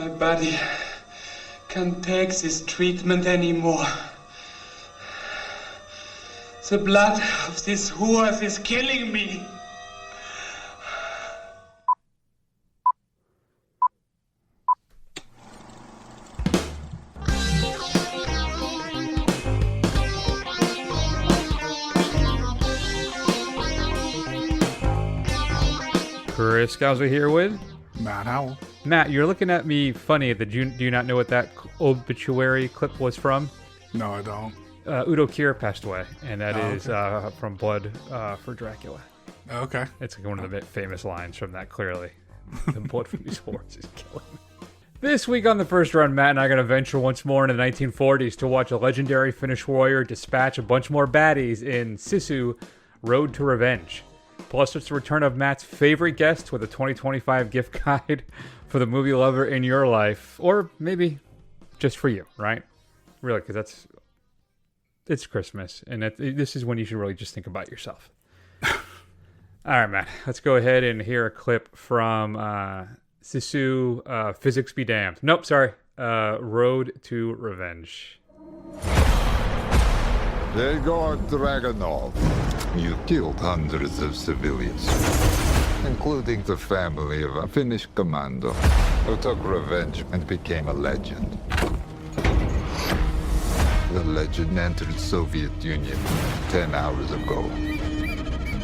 My body can't take this treatment anymore. The blood of these whores is killing me. Chris Scouser here with Matt Howell. Matt, you're looking at me funny. Do you not know what that obituary clip was from? No, I don't. Udo Kier passed away, and that is from Blood for Dracula. Okay. It's like one of the famous lines from that, clearly. The blood from these whores is killing me. This week on the first run, Matt and I are going to venture once more into the 1940s to watch a legendary Finnish warrior dispatch a bunch more baddies in Sisu, Road to Revenge. Plus, it's the return of Matt's favorite guest with a 2025 gift guide for the movie lover in your life. Or maybe just for you, right? Really, because it's Christmas. And this is when you should really just think about yourself. All right, Matt. Let's go ahead and hear a clip from Sisu, Physics Be Damned. Nope, sorry. Road to Revenge. Yegor Dragonov, you killed hundreds of civilians, including the family of a Finnish commando who took revenge and became a legend. The legend entered Soviet Union 10 hours ago.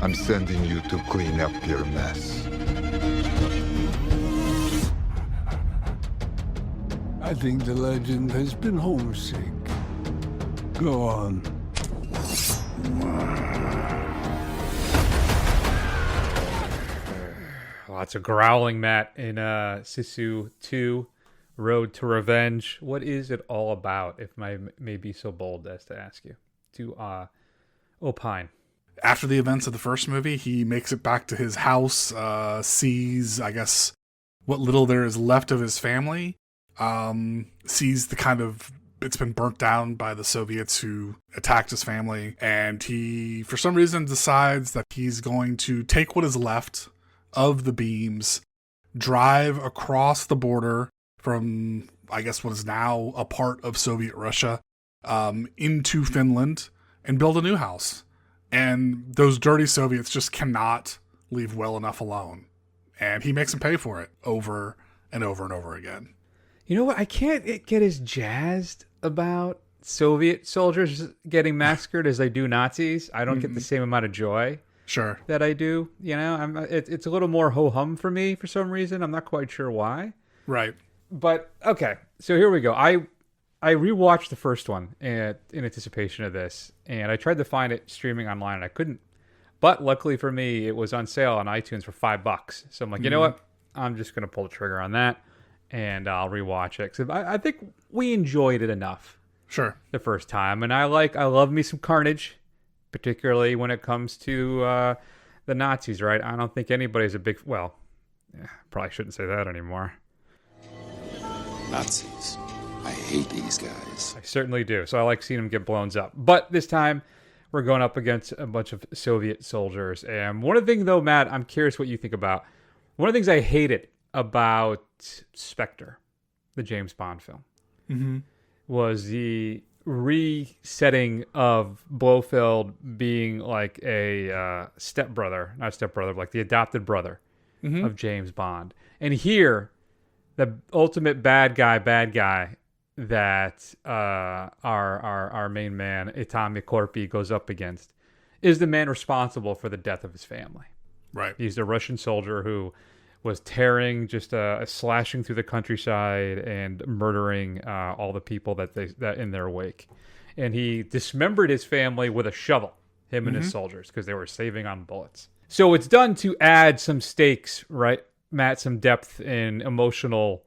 I'm sending you to clean up your mess. I think the legend has been homesick. Go on. Lots of growling, Matt, in Sisu 2, Road to Revenge. What is it all about, if I may be so bold as to ask you to opine? After the events of the first movie, he makes it back to his house, sees, I guess, what little there is left of his family, sees the kind of... It's been burnt down by the Soviets who attacked his family, and he, for some reason, decides that he's going to take what is left of the beams, drive across the border from, I guess, what is now a part of Soviet Russia, into Finland, and build a new house. And those dirty Soviets just cannot leave well enough alone. And he makes them pay for it over and over and over again. You know what? I can't get as jazzed about Soviet soldiers getting massacred as I do Nazis. I don't get the same amount of joy that I do. You know, it's a little more ho-hum for me for some reason. I'm not quite sure why. Right. But, okay. So here we go. I rewatched the first one in anticipation of this, and I tried to find it streaming online, and I couldn't. But luckily for me, it was on sale on iTunes for $5. So I'm like, you know what? I'm just going to pull the trigger on that. And I'll rewatch it. Cause I think we enjoyed it enough. Sure. The first time. And I love me some carnage, particularly when it comes to the Nazis, right? I don't think anybody's a big... Well, probably shouldn't say that anymore. Nazis. I hate these guys. I certainly do. So I like seeing them get blown up. But this time, we're going up against a bunch of Soviet soldiers. And one of the things, though, Matt, I'm curious what you think about. One of the things I hated about Spectre, the James Bond film, was the resetting of Blofeld being like a like the adopted brother of James Bond. And here, the ultimate bad guy that our main man, Itami Korpi, goes up against is the man responsible for the death of his family. Right. He's the Russian soldier who was tearing, slashing through the countryside and murdering all the people that in their wake. And he dismembered his family with a shovel, him and his soldiers, because they were saving on bullets. So it's done to add some stakes, right, Matt, some depth and emotional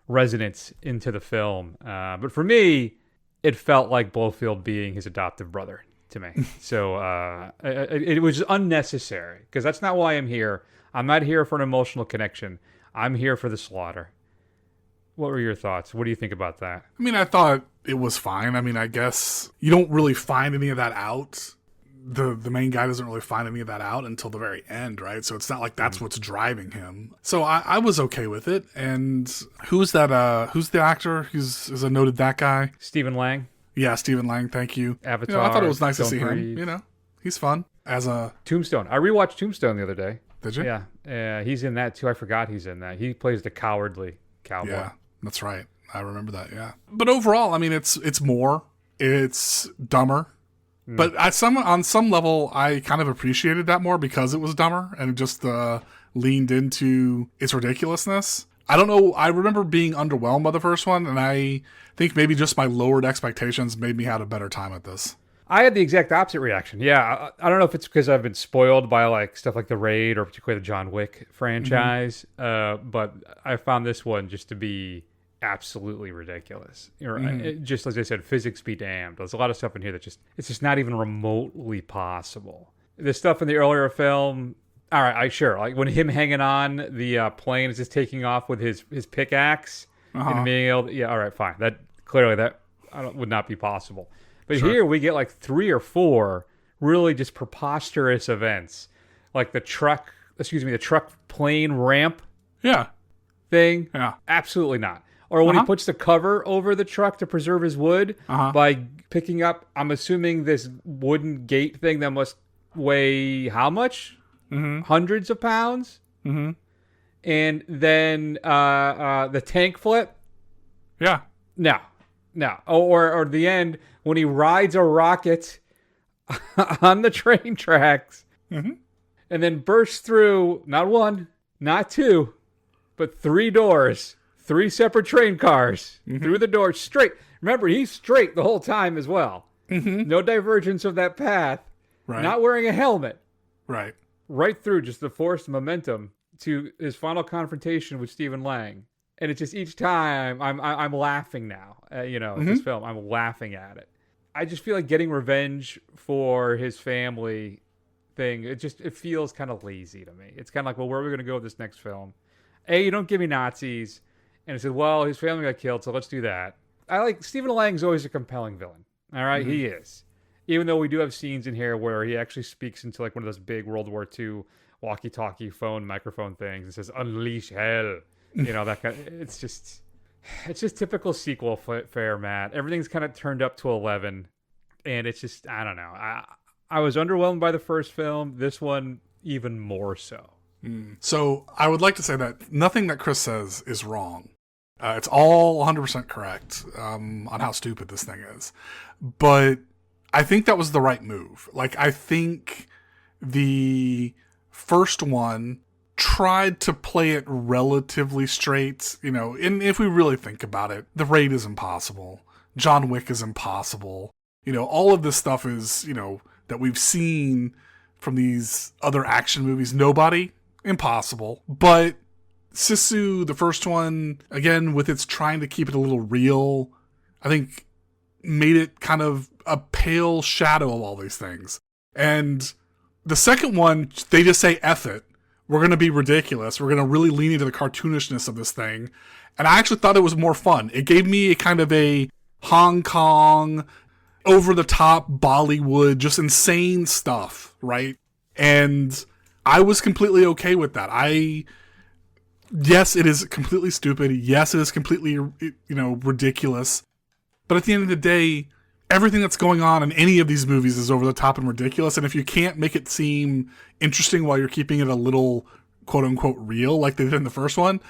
resonance into the film. But for me, it felt like Blofeld being his adoptive brother to me. So it was unnecessary, because that's not why I'm here. I'm not here for an emotional connection. I'm here for the slaughter. What were your thoughts? What do you think about that? I mean, I thought it was fine. I mean, I guess you don't really find any of that out. the main guy doesn't really find any of that out until the very end, right? So it's not like that's what's driving him. So I was okay with it. And who's that? Who's the actor? Who's a noted that guy? Stephen Lang. Yeah, Stephen Lang. Thank you. Avatar. I thought it was nice to see Breathe. him. He's fun as a Tombstone. I rewatched Tombstone the other day. Did you? Yeah. He's in that too. I forgot he's in that. He plays the cowardly cowboy. Yeah, that's right. I remember that. Yeah. But overall, I mean, it's more. It's dumber. But on some level, I kind of appreciated that more because it was dumber and just leaned into its ridiculousness. I don't know. I remember being underwhelmed by the first one, and I think maybe just my lowered expectations made me have a better time at this. I had the exact opposite reaction. Yeah, I don't know if it's because I've been spoiled by like stuff like The Raid or particularly the John Wick franchise, but I found this one just to be absolutely ridiculous. Just as I said, physics be damned. There's a lot of stuff in here that it's just not even remotely possible. The stuff in the earlier film, all right, sure. Like when him hanging on the plane is just taking off with his pickaxe and being able to, all right, fine. That would not be possible. But here we get like 3 or 4 really just preposterous events, like the truck plane ramp thing. Yeah. Absolutely not. Or when he puts the cover over the truck to preserve his wood by picking up, I'm assuming, this wooden gate thing that must weigh how much? Hundreds of pounds? And then the tank flip? Yeah. No. Or the end when he rides a rocket on the train tracks and then bursts through not 1, not 2, but 3 doors. 3 separate train cars through the door straight. Remember, he's straight the whole time as well. No divergence of that path. Right. Not wearing a helmet. Right. Right through just the forced momentum to his final confrontation with Stephen Lang. And it's just each time I'm laughing now. This film, I'm laughing at it. I just feel like getting revenge for his family thing. It feels kind of lazy to me. It's kind of like, well, where are we going to go with this next film? A, you don't give me Nazis. And it said, well, his family got killed, so let's do that. I like Stephen Lang's always a compelling villain. All right, he is. Even though we do have scenes in here where he actually speaks into like one of those big World War II walkie-talkie phone microphone things and says, "Unleash hell." That kind of, it's just typical sequel fare, Matt. Everything's kind of turned up to 11, and it's just, I don't know. I was underwhelmed by the first film. This one, even more so. So I would like to say that nothing that Chris says is wrong. It's all 100% correct on how stupid this thing is. But I think that was the right move. Like, I think the first one tried to play it relatively straight, and if we really think about it, The Raid is impossible. John Wick is impossible. All of this stuff is, that we've seen from these other action movies. Nobody, impossible. But Sisu, the first one, again, with its trying to keep it a little real, I think made it kind of a pale shadow of all these things. And the second one, they just say, F it. We're going to be ridiculous. We're going to really lean into the cartoonishness of this thing. And I actually thought it was more fun. It gave me a kind of a Hong Kong, over-the-top Bollywood, just insane stuff, right? And I was completely okay with that. Yes, it is completely stupid. Yes, it is completely, ridiculous. But at the end of the day, everything that's going on in any of these movies is over the top and ridiculous. And if you can't make it seem interesting while you're keeping it a little quote unquote real, like they did in the first one,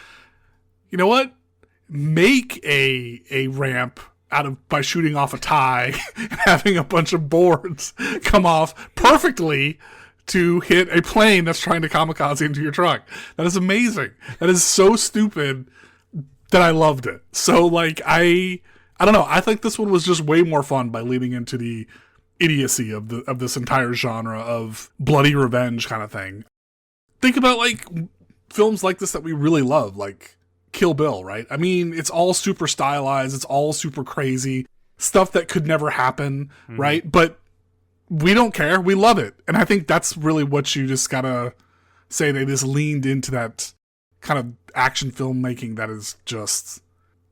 you know what? Make a ramp by shooting off a tie and having a bunch of boards come off perfectly to hit a plane that's trying to kamikaze into your truck. That is amazing. That is so stupid that I loved it. So I don't know. I think this one was just way more fun by leading into the idiocy of this entire genre of bloody revenge kind of thing. Think about films like this that we really love, like Kill Bill, right? I mean, it's all super stylized. It's all super crazy stuff that could never happen, right? But we don't care. We love it. And I think that's really what you just gotta say. They just leaned into that kind of action filmmaking that is just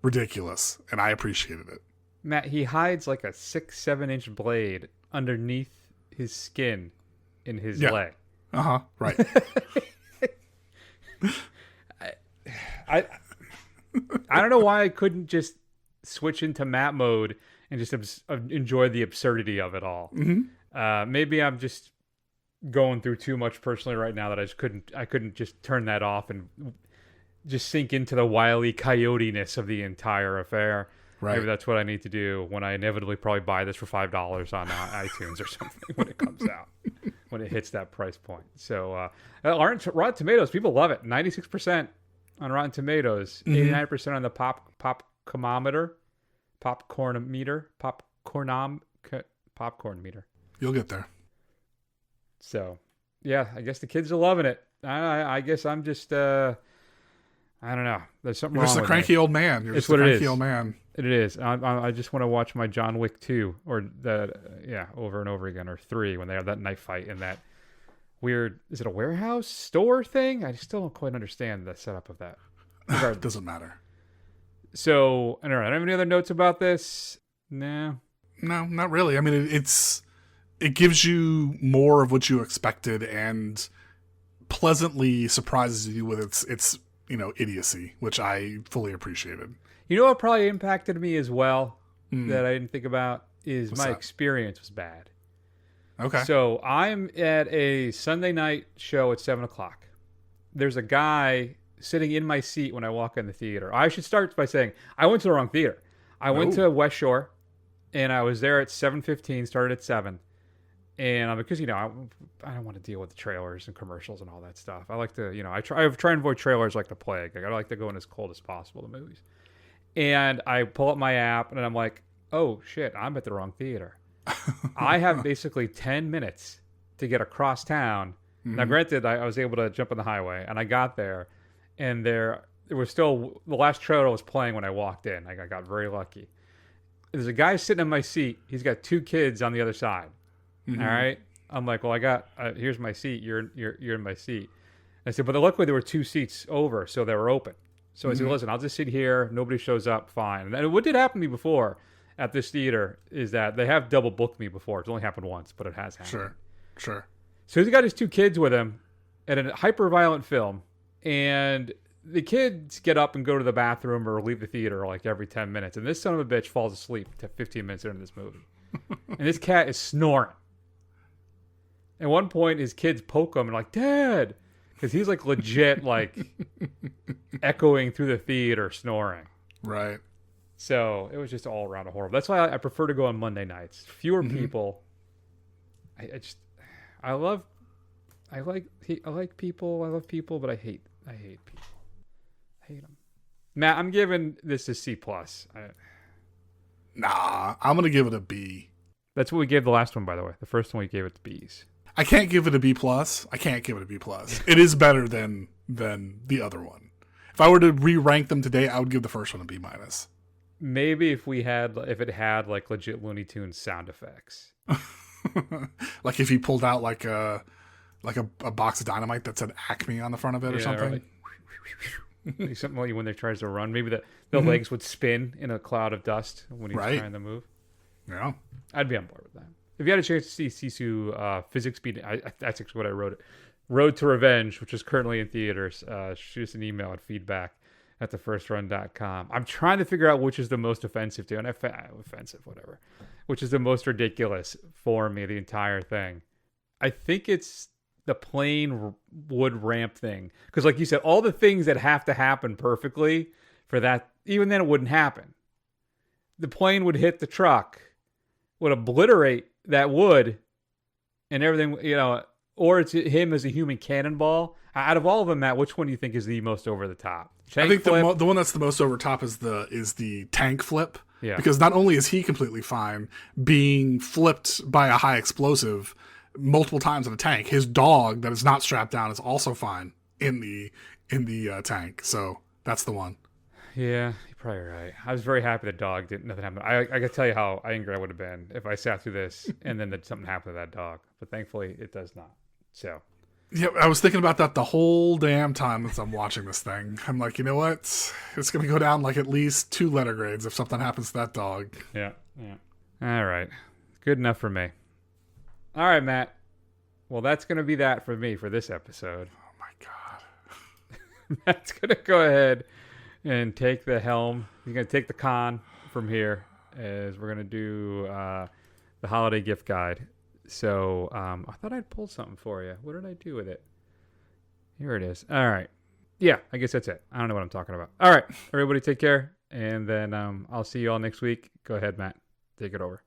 ridiculous. And I appreciated it. Matt, he hides like a 6-7 inch blade underneath his skin in his Yeah. leg. Right. I don't know why I couldn't just switch into map mode and just enjoy the absurdity of it all. Maybe I'm just going through too much personally right now that I couldn't just turn that off and just sink into the wily coyote-ness of the entire affair. Right. Maybe that's what I need to do when I inevitably probably buy this for $5 on iTunes or something when it comes out, when it hits that price point. So Rotten Tomatoes, people love it. 96% on Rotten Tomatoes, 89% on the popcorn meter. You'll get there. So, yeah, I guess the kids are loving it. I guess I'm just, I don't know. There's something You're wrong just a with cranky me. old man. You're It's just a what it cranky is. old man. It is. I just want to watch my John Wick 2 or over and over again, or 3 when they have that knife fight in that weird, is it a warehouse store thing? I still don't quite understand the setup of that. It doesn't matter. So, I don't know. I don't have any other notes about this. No. No, not really. I mean, it gives you more of what you expected and pleasantly surprises you with its idiocy, which I fully appreciated. You know what probably impacted me as well that I didn't think about is What's my that? experience was bad. Okay. So I'm at a Sunday night show at 7 o'clock. There's a guy sitting in my seat when I walk in the theater. I should start by saying I went to the wrong theater. I went to West Shore, and I was there at 7:15, started at 7. And because, I don't want to deal with the trailers and commercials and all that stuff. I like to, I try and avoid trailers like the plague. Like, I like to go in as cold as possible to movies. And I pull up my app, and I'm like, oh, shit, I'm at the wrong theater. I have basically 10 minutes to get across town. Now, granted, I was able to jump on the highway, and I got there, and there was still, the last trailer was playing when I walked in. I got very lucky. There's a guy sitting in my seat. He's got 2 kids on the other side. All right. I'm like, well, I got, here's my seat. You're in my seat. I said, but luckily there were 2 seats over, so they were open. So I said, listen, I'll just sit here. Nobody shows up. Fine. And what did happen to me before at this theater is that they have double booked me before. It's only happened once, but it has happened. Sure. So he's got his 2 kids with him at a hyper-violent film, and the kids get up and go to the bathroom or leave the theater like every 10 minutes, and this son of a bitch falls asleep 15 minutes into this movie. And this cat is snoring. At one point, his kids poke him and like, Dad, because he's like legit like echoing through the theater snoring. Right. So it was just all around a horrible. That's why I prefer to go on Monday nights. Fewer people. I like people. I love people, but I hate people. I hate them. Matt, I'm giving this a C+. Nah, I'm going to give it a B. That's what we gave the last one, by the way. The first one we gave it to B's. I can't give it a B+. I can't give it a B+. It is better than the other one. If I were to re-rank them today, I would give the first one a B-. Maybe if it had like legit Looney Tunes sound effects. Like if he pulled out like a box of dynamite that said Acme on the front of it or something. Like something like when they tries to run. Maybe the legs would spin in a cloud of dust when he's trying to move. Yeah. I'd be on board with that. If you had a chance to see Sisu Physics Beat, that's actually what I wrote it. Road to Revenge, which is currently in theaters. Shoot us an email at feedback@thefirstrun.com. I'm trying to figure out which is the most offensive to, and offensive, whatever. Which is the most ridiculous for me, the entire thing. I think it's the plain wood ramp thing. Because like you said, all the things that have to happen perfectly for that, even then it wouldn't happen. The plane would hit the truck, would obliterate that wood and everything, or it's him as a human cannonball. Out of all of them, Matt, which one do you think is the most over the top? I think the one that's the most over top is the tank flip. Yeah. Because not only is he completely fine being flipped by a high explosive multiple times in a tank, his dog that is not strapped down is also fine in the tank. So that's the one. Yeah, you're probably right. I was very happy the dog nothing happened. I can tell you how angry I would have been if I sat through this and then something happened to that dog. But thankfully, it does not. So. Yeah, I was thinking about that the whole damn time as I'm watching this thing. I'm like, you know what? It's going to go down like at least 2 letter grades if something happens to that dog. Yeah. All right. Good enough for me. All right, Matt. Well, that's going to be that for me for this episode. Oh my God. Matt's going to go ahead and take the helm. He's going to take the con from here as we're going to do the holiday gift guide. So I thought I'd pull something for you. What did I do with it? Here it is. All right. Yeah, I guess that's it. I don't know what I'm talking about. All right. Everybody take care. And then I'll see you all next week. Go ahead, Matt. Take it over.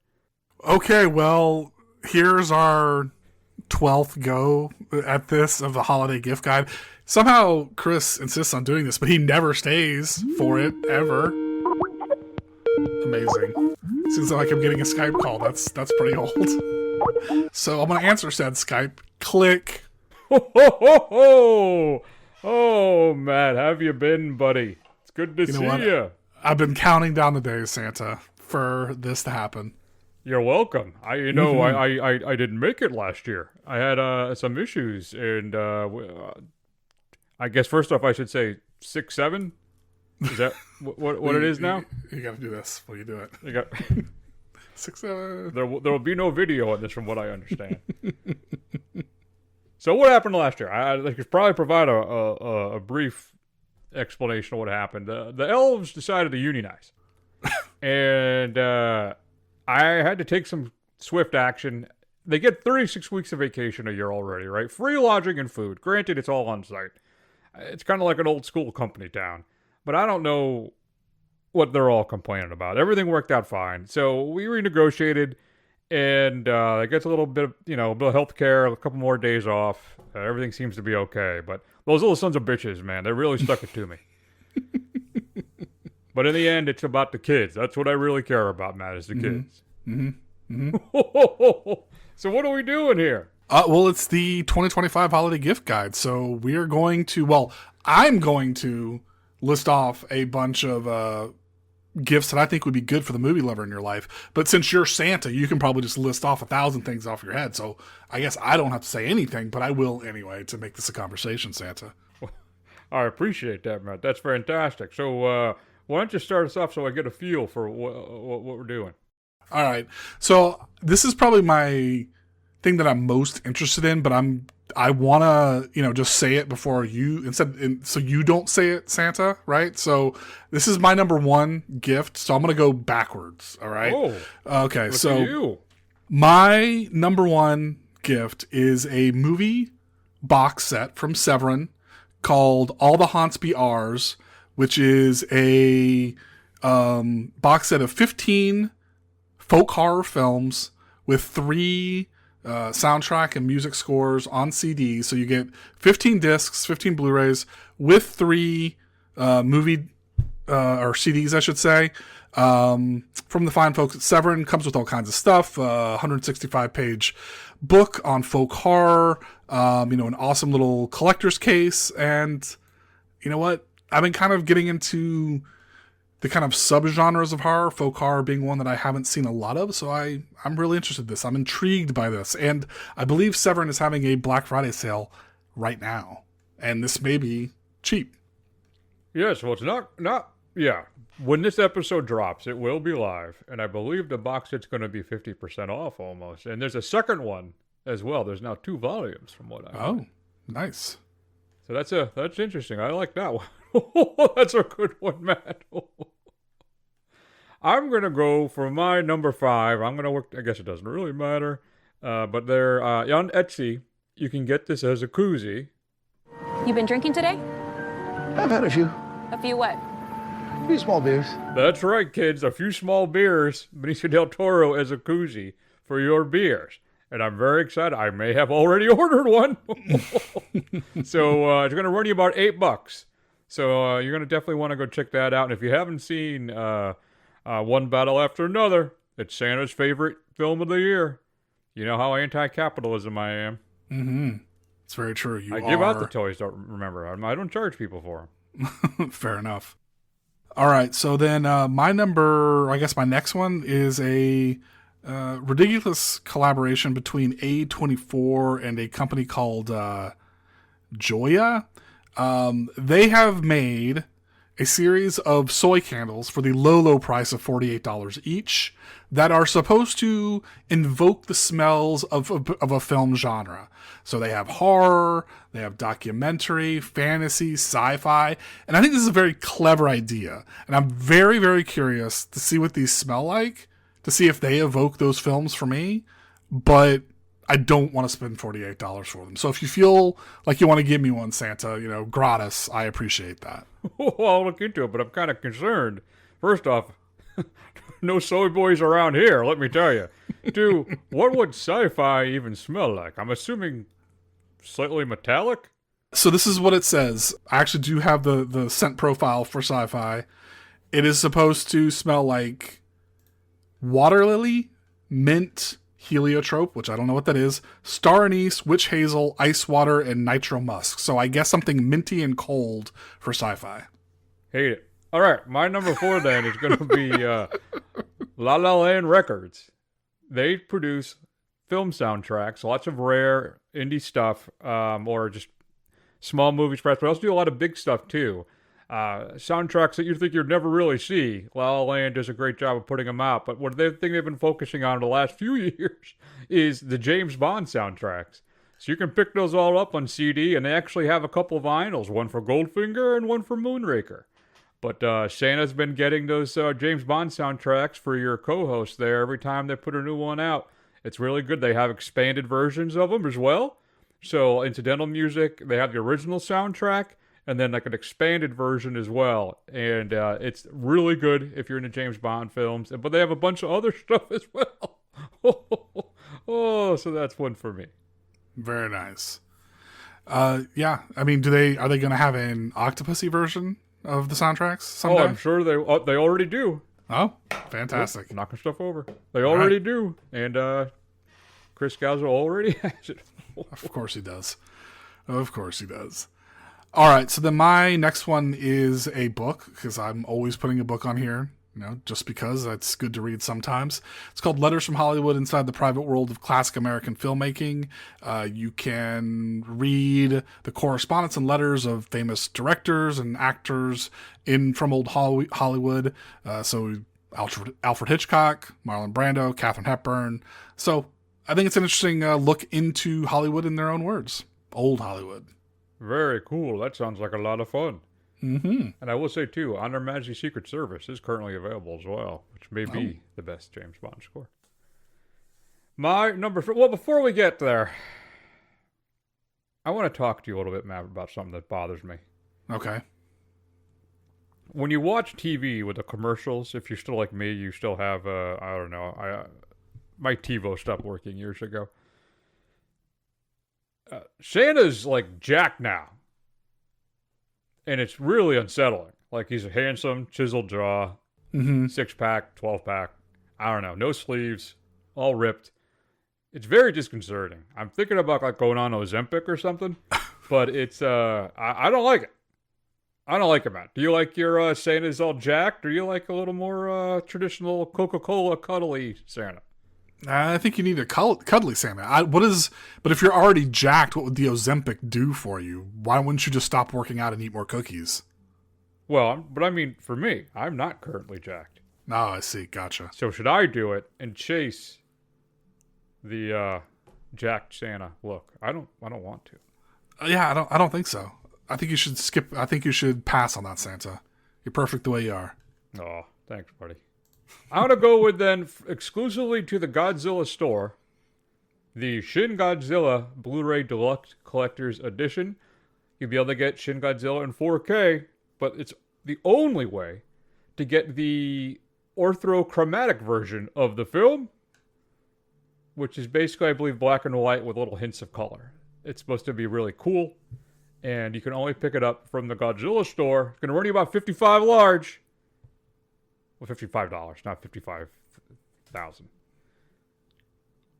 Okay, well, here's our 12th go at this of the holiday gift guide. Somehow Chris insists on doing this, but he never stays for it, ever. Amazing. Seems like I'm getting a Skype call. That's pretty old. So I'm going to answer said Skype. Click. Ho, ho, ho, ho. Oh, Matt, have you been, buddy? It's good to see you. I've been counting down the days, Santa, for this to happen. You're welcome. I didn't make it last year. I had some issues, and I guess first off I should say 6, 7. Is that what it is now? You got to do this while you do it. You got 6, 7. There will be no video on this, from what I understand. So what happened last year? I could probably provide a brief explanation of what happened. The elves decided to unionize, and I had to take some swift action. They get 36 weeks of vacation a year already, right? Free lodging and food. Granted, it's all on site. It's kind of like an old school company town, but I don't know what they're all complaining about. Everything worked out fine. So we renegotiated, and it gets a little bit of, a bit of health care, a couple more days off. Everything seems to be okay. But those little sons of bitches, man, they really stuck it to me. But in the end, it's about the kids. That's what I really care about, Matt, is the kids. Mm-hmm. Mm-hmm. So what are we doing here? Well, it's the 2025 holiday gift guide. So we are going to, I'm going to list off a bunch of gifts that I think would be good for the movie lover in your life. But since you're Santa, you can probably just list off 1,000 things off your head. So I guess I don't have to say anything, but I will anyway to make this a conversation, Santa. I appreciate that, Matt. That's fantastic. So why don't you start us off so I get a feel for what we're doing? All right. So this is probably my thing that I'm most interested in, but I want to, just say it before you, so you don't say it, Santa, right? So this is my number one gift, so I'm going to go backwards, all right? Oh, okay, so my number one gift is a movie box set from Severin called All the Haunts Be Ours, which is a box set of 15 folk horror films with 3 soundtrack and music scores on CD. So you get 15 discs, 15 Blu-rays with 3 movie or CDs, I should say, from the fine folks at Severin. Comes with all kinds of stuff. 165-page book on folk horror. An awesome little collector's case. And you know what? I've been kind of getting into the kind of subgenres of horror, folk horror being one that I haven't seen a lot of, so I'm really interested in this. I'm intrigued by this, and I believe Severin is having a Black Friday sale right now, and this may be cheap. Yes, well, it's not. Yeah, when this episode drops, it will be live, and I believe the box set's going to be 50% off almost, and there's a second one as well. There's now 2 volumes from what I heard. Oh, nice. So that's interesting. I like that one. That's a good one, Matt. I'm going to go for my number 5. I'm going to work, I guess it doesn't really matter. But they're on Etsy. You can get this as a koozie. You been drinking today? I've had a few. A few what? A few small beers. That's right, kids. A few small beers. Benicio del Toro as a koozie for your beers. And I'm very excited. I may have already ordered one. So it's going to run you about $8. So you're going to definitely want to go check that out. And if you haven't seen One Battle After Another, it's Santa's favorite film of the year. You know how anti-capitalism I am. Mm-hmm. It's very true. I give out the toys, don't remember. I don't charge people for them. Fair enough. All right. So then my next one is a ridiculous collaboration between A24 and a company called Joya. They have made a series of soy candles for the low price of $48 each that are supposed to invoke the smells of a film genre. So they have horror, they have documentary, fantasy, sci-fi, and I think this is a very clever idea. And I'm very, very curious to see what these smell like, to see if they evoke those films for me, but I don't want to spend $48 for them. So if you feel like you want to give me one, Santa, gratis, I appreciate that. Oh, I'll look into it, but I'm kind of concerned. First off, no soy boys around here, let me tell you. Two, what would sci-fi even smell like? I'm assuming slightly metallic? So this is what it says. I actually do have the scent profile for sci-fi. It is supposed to smell like water lily, mint, heliotrope, which I don't know what that is, star anise, witch hazel, ice water, and nitro musk. So I guess something minty and cold for sci-fi. Hate it. All right, my number 4 then is going to be La La Land Records. They produce film soundtracks, lots of rare indie stuff, or just small movies, perhaps, but also do a lot of big stuff too. Soundtracks that you think you'd never really see. La La Land does a great job of putting them out, but what the thing they've been focusing on in the last few years is the James Bond soundtracks. So you can pick those all up on CD, and they actually have a couple vinyls, one for Goldfinger and one for Moonraker. But Santa's been getting those James Bond soundtracks for your co-hosts there every time they put a new one out. It's really good. They have expanded versions of them as well. So incidental music, they have the original soundtrack, and then like an expanded version as well. And it's really good if you're into James Bond films. But they have a bunch of other stuff as well. Oh, so that's one for me. Very nice. Yeah, I mean, are they going to have an Octopussy version of the soundtracks someday? Oh, I'm sure they already do. Oh, fantastic. Yep, knocking stuff over. They already do. And Chris Galzo already has it. Of course he does. Of course he does. All right, so then my next one is a book, because I'm always putting a book on here, just because it's good to read sometimes. It's called Letters from Hollywood Inside the Private World of Classic American Filmmaking. You can read the correspondence and letters of famous directors and actors from old Hollywood. So Alfred Hitchcock, Marlon Brando, Katharine Hepburn. So I think it's an interesting look into Hollywood in their own words. Old Hollywood. Very cool. That sounds like a lot of fun. Mm-hmm. And I will say, too, On Her Majesty's Secret Service is currently available as well, which may be the best James Bond score. My number 3... Well, before we get there, I want to talk to you a little bit, Matt, about something that bothers me. Okay. When you watch TV with the commercials, if you're still like me, you still have, I don't know, my TiVo stopped working years ago. Santa's like Jack now. And it's really unsettling. Like, he's a handsome, chiseled jaw, 6-pack, 12-pack, I don't know, no sleeves, all ripped. It's very disconcerting. I'm thinking about like going on Ozempic or something, but it's, I don't like it. I don't like it, Matt. Do you like your Santa's all jacked, or do you like a little more traditional Coca-Cola cuddly Santa? I think you need a cuddly Santa. But if you're already jacked, what would the Ozempic do for you? Why wouldn't you just stop working out and eat more cookies? Well, but I mean, for me, I'm not currently jacked. Oh, I see. Gotcha. So should I do it and chase the jacked Santa look? I don't want to. Yeah, I don't think so. I think you should skip. I think you should pass on that, Santa. You're perfect the way you are. Oh, thanks, buddy. I'm going to go with then, exclusively to the Godzilla store, the Shin Godzilla Blu-ray Deluxe Collector's Edition. You'll be able to get Shin Godzilla in 4K, but it's the only way to get the orthochromatic version of the film, which is basically, I believe, black and white with little hints of color. It's supposed to be really cool, and you can only pick it up from the Godzilla store. It's going to run you about $55 large. Well, $55, not $55,000.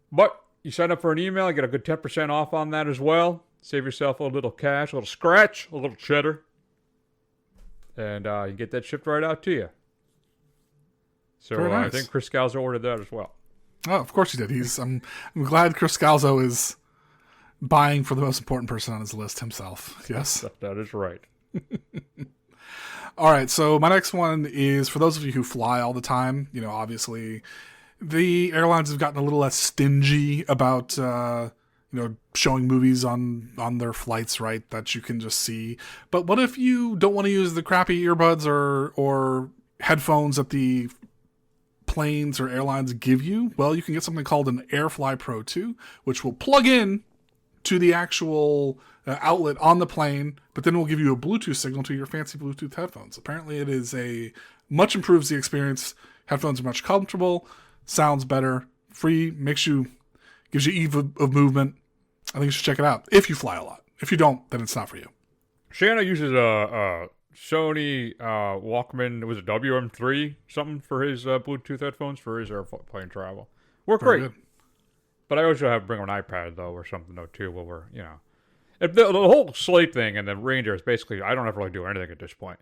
But you sign up for an email, you get a good 10% off on that as well. Save yourself a little cash, a little scratch, a little cheddar. And you get that shipped right out to you. So nice. I think Chris Scalzo ordered that as well. Oh, of course he did. I'm glad Chris Scalzo is buying for the most important person on his list himself. Yes. That is right. All right, so my next one is for those of you who fly all the time. Obviously, the airlines have gotten a little less stingy about showing movies on their flights, right? That you can just see. But what if you don't want to use the crappy earbuds or headphones that the planes or airlines give you? Well, you can get something called an AirFly Pro 2, which will plug in to the actual outlet on the plane, but then we'll give you a Bluetooth signal to your fancy Bluetooth headphones. Apparently it is much improves the experience. Headphones are much comfortable, sounds better, free, gives you ease of movement. I think you should check it out if you fly a lot. If you don't, then it's not for you. Shanna uses a Sony Walkman. Was it WM3 something for his Bluetooth headphones for his airplane travel? Work Very great. good. But I also have to bring an iPad though or something though too. While we're the whole Slate thing and the Ranger is basically I don't have to really do anything at this point.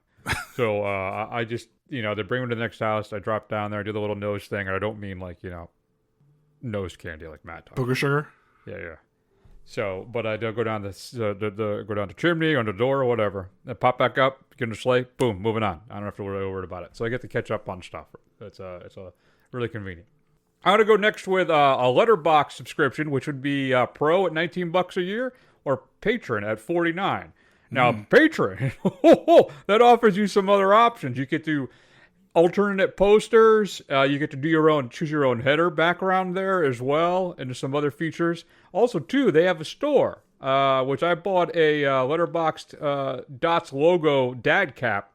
So I just they bring me to the next house. I drop down there, I do the little nose thing, and I don't mean like nose candy like Matt talks. Booger sugar. Yeah. So, but I do go down go down the chimney, on the door, or whatever. And pop back up, get in the sleigh, boom, moving on. I don't have to worry worried about it. So I get to catch up on stuff. It's really convenient. I'm gonna go next with a Letterbox subscription, which would be Pro at $19 a year, or Patron at $49. Now, Patron, that offers you some other options. You get to alternate posters. You get to do choose your own header background there as well, and some other features. Also, too, they have a store, which I bought a Letterboxd Dots logo dad cap.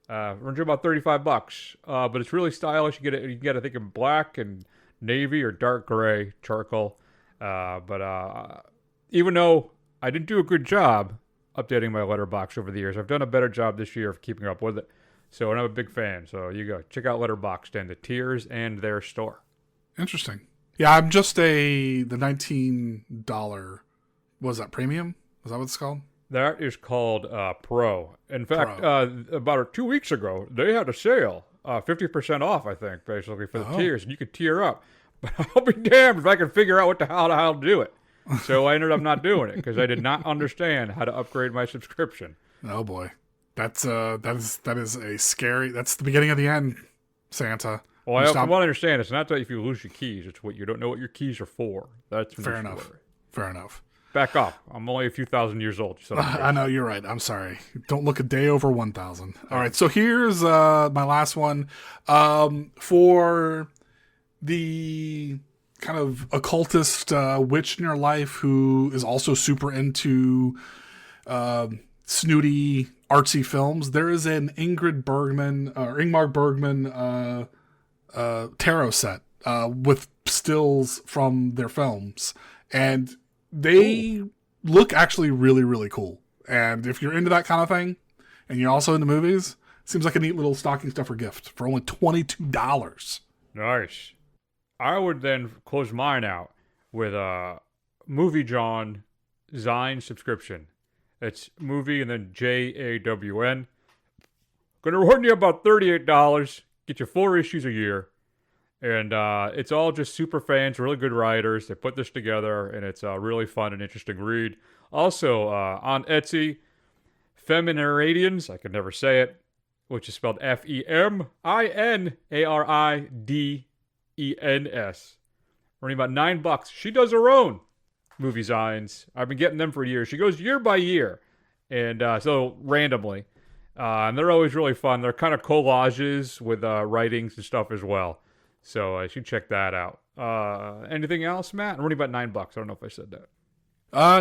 Runs you about $35, but it's really stylish. You can get I think in black and navy or dark gray charcoal. But even though I didn't do a good job updating my letterbox over the years, I've done a better job this year of keeping up with it. So I'm a big fan. So you go check out Letterboxd and the tiers and their store. Interesting. Yeah, I'm just the $19. Was that premium? Is that what it's called? That is called Pro. In fact, about 2 weeks ago, they had a sale, 50% off, I think, basically for the tiers, and you could tier up. But I'll be damned if I can figure out how to do it. So I ended up not doing it because I did not understand how to upgrade my subscription. Oh boy, that is a scary. That's the beginning of the end, Santa. Well, from what I understand, it's not that if you lose your keys, it's what you don't know what your keys are for. That's fair enough. Fair enough. Back off. I'm only a few thousand years old. I know, you're right. I'm sorry. Don't look a day over 1,000. All right, so here's my last one. For the kind of occultist witch in your life who is also super into snooty, artsy films, there is an Ingmar Bergman tarot set with stills from their films. And they look actually really, really cool. And if you're into that kind of thing, and you're also into movies, seems like a neat little stocking stuffer gift for only $22. Nice. I would then close mine out with a Movie John Zine subscription. It's movie and then JAWN. Gonna run you about $38. Get you 4 issues a year. And it's all just super fans, really good writers. They put this together, and it's a really fun and interesting read. Also, on Etsy, Feminaridians, I can never say it, which is spelled FEMINARIDENS. Running about $9. She does her own movie zines. I've been getting them for years. She goes year by year, and so randomly. And they're always really fun. They're kind of collages with writings and stuff as well. So I should check that out. Anything else, Matt? I'm running about $9. I don't know if I said that.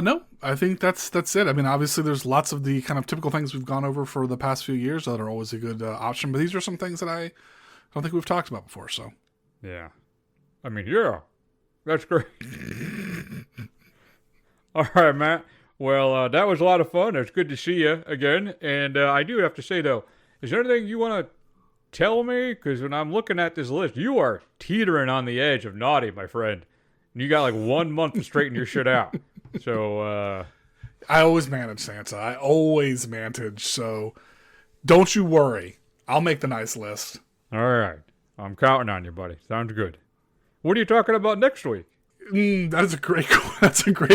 No, I think that's it. I mean, obviously there's lots of the kind of typical things we've gone over for the past few years that are always a good option, but these are some things that I don't think we've talked about before, so. Yeah. I mean, yeah. That's great. All right, Matt. Well, that was a lot of fun. It's good to see you again. And I do have to say, though, is there anything you want to tell me? Because when I'm looking at this list, you are teetering on the edge of naughty, my friend. And you got like 1 month to straighten your shit out. So, I always manage, Santa. I always manage. So don't you worry. I'll make the nice list. All right. I'm counting on you, buddy. Sounds good. What are you talking about next week? That's a great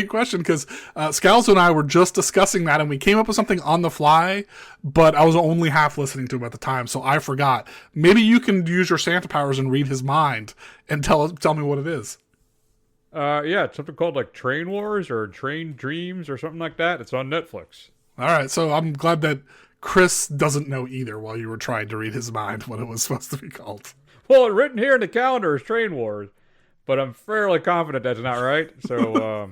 question, because Scalzo and I were just discussing that, and we came up with something on the fly, but I was only half listening to him at the time, so I forgot. Maybe you can use your Santa powers and read his mind and tell me what it is. Yeah, it's something called like Train Wars or Train Dreams or something like that. It's on Netflix. All right, so I'm glad that Chris doesn't know either while you were trying to read his mind what it was supposed to be called. Well, written here in the calendar is Train Wars, but I'm fairly confident that's not right. So,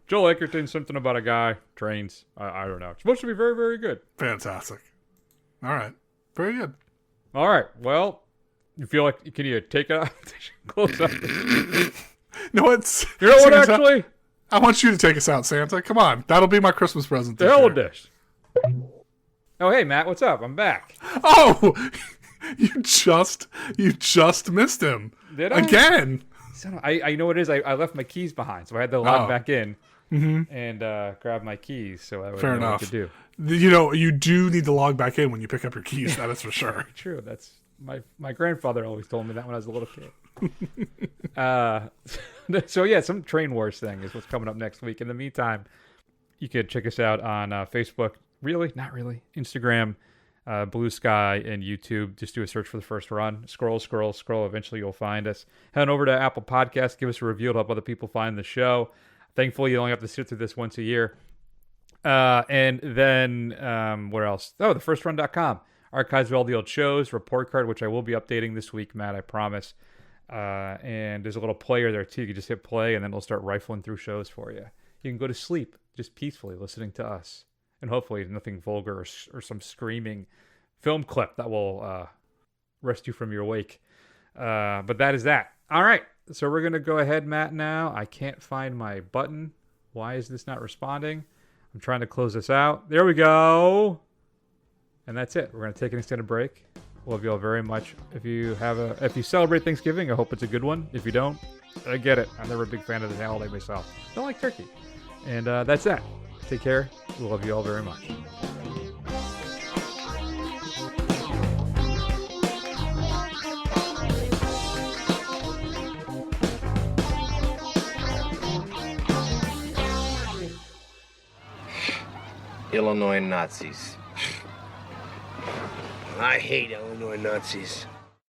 Joel Edgerton, something about a guy, trains. I don't know. It's supposed to be very, very good. Fantastic. All right. Very good. All right. Well, you feel like, can you take it out? Close up. No, it's... You know what, actually? I want you to take us out, Santa. Come on. That'll be my Christmas present. The hell with this. Oh, hey, Matt. What's up? I'm back. Oh! You just missed him. Did I? Again. I know what it is. I left my keys behind, so I had to log back in and grab my keys. So I would Fair know enough. what to do. You know, you do need to log back in when you pick up your keys. That is for sure. True. That's my grandfather always told me that when I was a little kid. So yeah, some Train Wars thing is what's coming up next week. In the meantime, you could check us out on Facebook. Really? Not really. Instagram, Blue Sky, and YouTube. Just do a search for The First Run. Scroll. Eventually you'll find us. Head on over to Apple Podcasts. Give us a review to help other people find the show. Thankfully, you only have to sit through this once a year. And then, where else? Oh, thefirstrun.com. Archives of all the old shows. Report card, which I will be updating this week, Matt, I promise. And there's a little player there, too. You can just hit play, and then it'll start rifling through shows for you. You can go to sleep just peacefully listening to us. And hopefully nothing vulgar or some screaming film clip that will rest you from your wake. But that is that. All right. So we're going to go ahead, Matt, now. I can't find my button. Why is this not responding? I'm trying to close this out. There we go. And that's it. We're going to take an extended break. Love you all very much. If you celebrate Thanksgiving, I hope it's a good one. If you don't, I get it. I'm never a big fan of the holiday myself. Don't like turkey. And that's that. Take care. We love you all very much. Illinois Nazis. I hate Illinois Nazis.